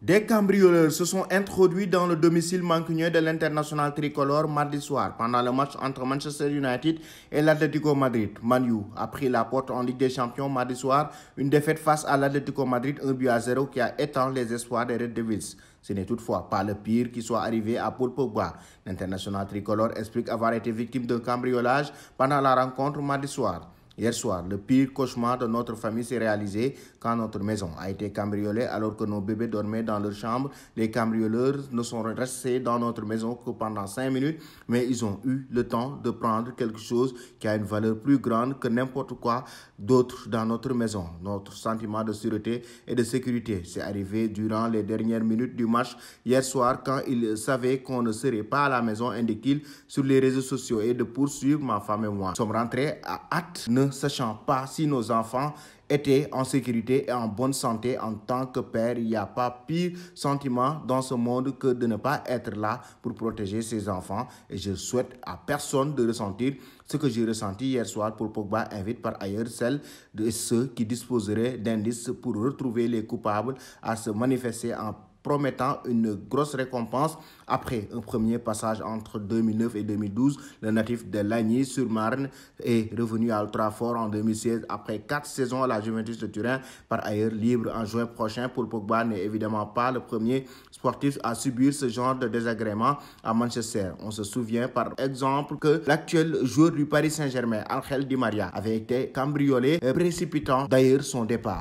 Des cambrioleurs se sont introduits dans le domicile mancunien de l'international tricolore mardi soir pendant le match entre Manchester United et l'Atlético Madrid. Man U a pris la porte en Ligue des Champions mardi soir, une défaite face à l'Atlético Madrid 1-0 qui a éteint les espoirs des Red Devils. Ce n'est toutefois pas le pire qui soit arrivé à Paul Pogba. L'international tricolore explique avoir été victime d'un cambriolage pendant la rencontre mardi soir. Hier soir, le pire cauchemar de notre famille s'est réalisé quand notre maison a été cambriolée alors que nos bébés dormaient dans leur chambre. Les cambrioleurs ne sont restés dans notre maison que pendant 5 minutes, mais ils ont eu le temps de prendre quelque chose qui a une valeur plus grande que n'importe quoi d'autre dans notre maison. Notre sentiment de sûreté et de sécurité s'est arrivé durant les dernières minutes du match hier soir quand ils savaient qu'on ne serait pas à la maison, indique-t-il sur les réseaux sociaux, et de poursuivre ma femme et moi. Nous sommes rentrés à hâte, ne sachant pas si nos enfants étaient en sécurité et en bonne santé. En tant que père, il n'y a pas pire sentiment dans ce monde que de ne pas être là pour protéger ses enfants. Et je souhaite à personne de ressentir ce que j'ai ressenti hier soir. Pour Pogba invite par ailleurs celles de ceux qui disposeraient d'indices pour retrouver les coupables à se manifester en promettant une grosse récompense. Après un premier passage entre 2009 et 2012, le natif de Lagny-sur-Marne est revenu à Old Trafford en 2016 après 4 saisons à la Juventus de Turin. Par ailleurs, libre en juin prochain, Paul Pogba n'est évidemment pas le premier sportif à subir ce genre de désagrément à Manchester. On se souvient par exemple que l'actuel joueur du Paris Saint-Germain, Ángel Di María, avait été cambriolé, précipitant d'ailleurs son départ.